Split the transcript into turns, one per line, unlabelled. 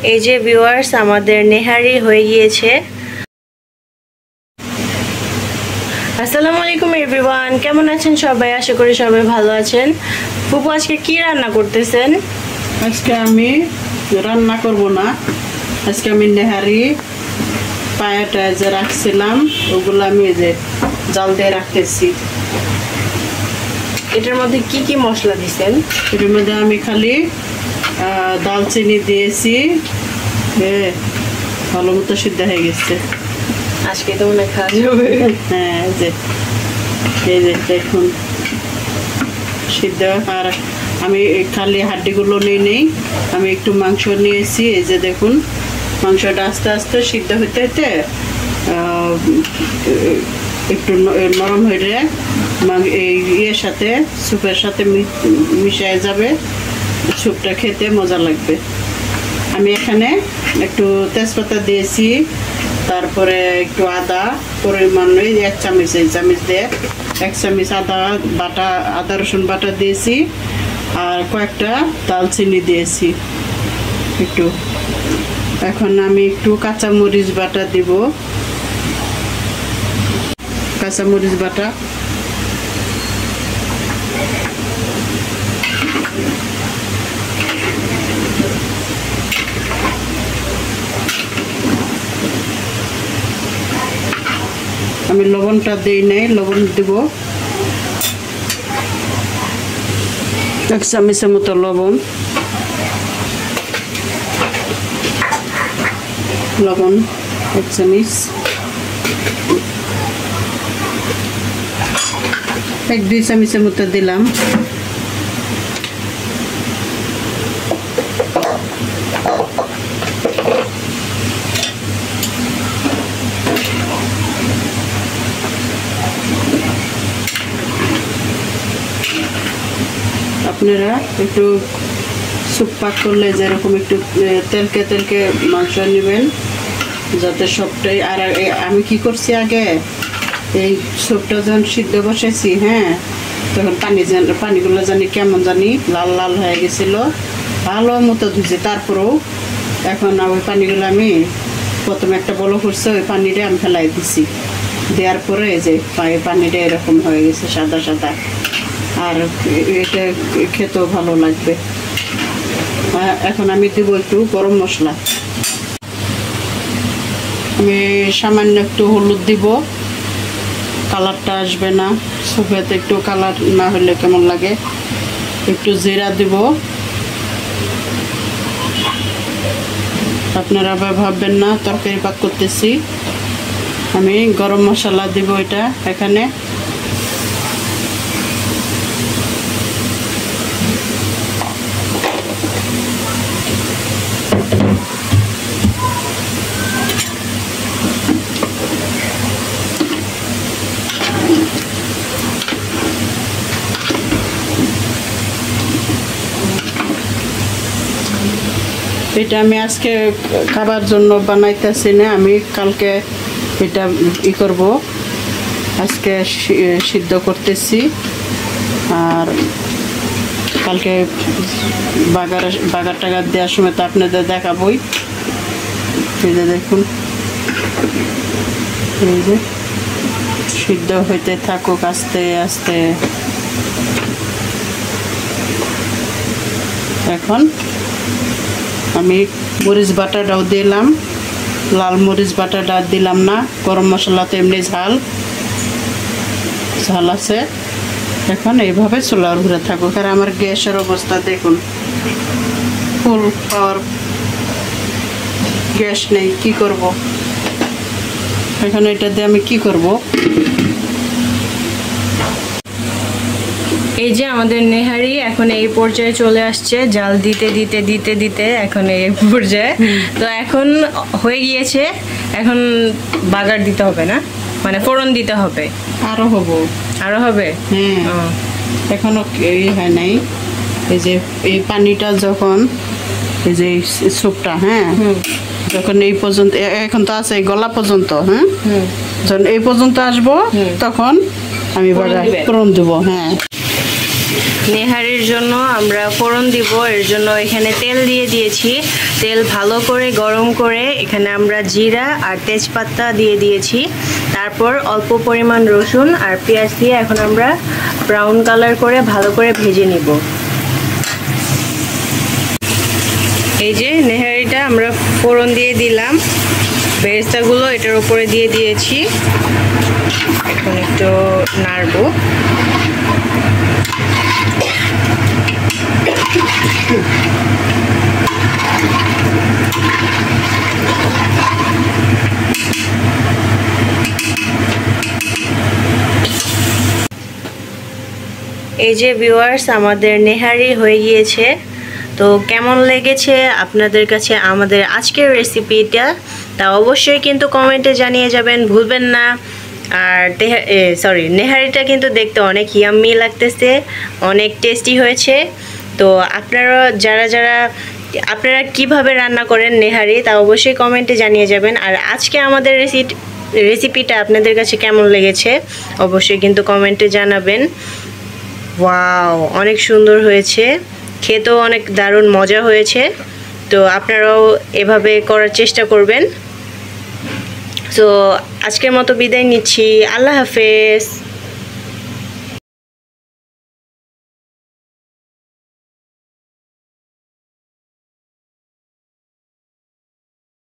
এই যে ভিউয়ার্স আমাদের নেহারি হয়ে গিয়েছে। আসসালামু আলাইকুম এভরিওয়ান, কেমন আছেন সবাই? আশা করি সবাই ভালো আছেন। ফুপু আজকে কি রান্না করতেছেন?
আজকে আমি রান্না করব না, আজকে আমি নেহারি পায়াটা যে রাখছিলাম ওগুলো আমি যে জাল দিয়ে রাখতেছি।
এটার মধ্যে কি কি মশলা দিছেন?
এটার মধ্যে আমি খালি দালচিনি দিয়েছি, ভালো মতো সিদ্ধ হয়ে গেছে।
আজকে তো মনে খাওয়া যাবে।
হ্যাঁ, এই যে দেখুন সিদ্ধ। আর আমি খালি হাড্ডিগুলো নেই, আমি একটু মাংস নিয়েছি। এই যে দেখুন মাংসটা আস্তে আস্তে সিদ্ধ হতে হতে একটু নরম হয়ে এই ইয়ের সাথে স্যুপের সাথে মিশিয়ে যাবে, স্যুপটা খেতে মজা লাগবে। আমি এখানে একটু তেজপাতা দিয়েছি, তারপরে একটু আদা পরিমাণ 1 চামচ, এই চামচ দিয়ে 1 চামচ আদা রসুন বাটা দিয়েছি, আর কয়েকটা দালচিনি দিয়েছি একটু। এখন আমি একটু কাঁচামরিচ বাটা দিব, কাঁচামরিচ বাটা। আমি লবণটা দিই নাই, লবণ দিব 1 চামচের মতো লবণ। লবণ 1 চামচ, 1-2 চামচের মতো দিলাম। আপনারা একটু স্যুপ পাক করলে যেরকম একটু তেলকে মাংস নেবেন, যাতে সবটাই। আর আমি কি করছি, আগে এই স্যুপটা যখন সিদ্ধ বসেছি, হ্যাঁ, তখন পানিগুলো জানি কেমন জানি লাল লাল হয়ে গেছিল, ভালো মতো ধুয়েছি। তারপরেও এখন ওই পানিগুলো আমি প্রথমে একটা বলো করছে, ওই পানিটা আমি ফেলাই দিছি। দেওয়ার পরে এই যে পানিটা এরকম হয়ে গেছে সাদা সাদা, আর এটা খেতেও ভালো লাগবে। এখন আমি দেবো একটু গরম মশলা। আমি সামান্য একটু হলুদ দিব, কালারটা আসবে না স্যুপেতে, একটু কালার না হলে কেমন লাগে। একটু জিরা দিব, আপনারা আবার ভাববেন না তরকারি পাক করতেছি। আমি গরম মশলা দিব এটা এখানে। এটা আমি আজকে খাবার জন্য বানাইতেছি না, আমি কালকে এটা করব। আজকে সিদ্ধ করতেছি, আর কালকে বাগার টাগার দেওয়ার সময় তো আপনাদের দেখাবই। এই যে দেখুন, এই যে সিদ্ধ হইতে থাকুক আস্তে আস্তে। এখন আমি মরিচ বাটাটাও দিলাম, লাল মরিচ বাটাটা দিলাম না। গরম মশলা তো এমনি ঝাল আছে। এখন এইভাবে চুলার ঘুরে থাকুক। আর আমার গ্যাসের অবস্থা দেখুন, ফুল পাওয়ার গ্যাস নেই, কি করব এখন? এটা দিয়ে আমি কি করব?
এই যে আমাদের নেহারি এখন এই পর্যায়ে চলে আসছে, জাল দিতে দিতে দিতে দিতে এখন এই পর্যায়ে। তো এখন হয়ে গিয়েছে, এখন বাগার দিতে হবে না, মানে ফোড়ন দিতে হবে।
আরো হবে। হ্যাঁ, এখনো হয় নাই। এই যে এই পানিটা যখন, এই যে স্যুপটা, হ্যাঁ, যখন এই পর্যন্ত, এখন তো আছে গলা পর্যন্ত, হ্যাঁ, যখন এই পর্যন্ত আসবো তখন আমি ফোড়ন দেবো। হ্যাঁ,
নেহারির জন্য আমরা ফোড়ন দিব, এর জন্য এখানে তেল দিয়ে দিয়েছি। তেল ভালো করে গরম করে এখানে আমরা জিরা আর তেজপাতা দিয়ে দিয়েছি। তারপর অল্প পরিমাণ রসুন আর পেঁয়াজ দিয়ে এখন আমরা ব্রাউন কালার করে ভালো করে ভেজে নিব। এই যে নেহারিটা আমরা ফোড়ন দিয়ে দিলাম, বেরেস্তাগুলো এটার উপরে দিয়ে দিয়েছি। এখন একটু নাড়বো। এই যে ভিউয়ার্স, আমাদের নেহারি হয়ে গিয়েছে। তো কেমন লেগেছে আপনাদের কাছে আমাদের আজকের রেসিপিটা, তা অবশ্যই কিন্তু কমেন্টে জানিয়ে যাবেন, ভুলবেন না। আর নেহারিটা কিন্তু দেখতে অনেক ইয়াম্মি লাগতেছে, অনেক টেস্টি হয়েছে। তো আপনারা কিভাবে রান্না করেন নেহারি, তা অবশ্যই কমেন্টে জানিয়ে যাবেন। আর আজকে আমাদের রেসিপিটা আপনাদের কাছে কেমন লেগেছে অবশ্যই কিন্তু কমেন্টে জানাবেন। ওয়াও, অনেক সুন্দর হয়েছে, খেতেও অনেক দারুণ মজা হয়েছে। তো আপনারাও এভাবে করার চেষ্টা করবেন। তো আজকের মতো বিদায় নিচ্ছি, আল্লাহ হাফেজ।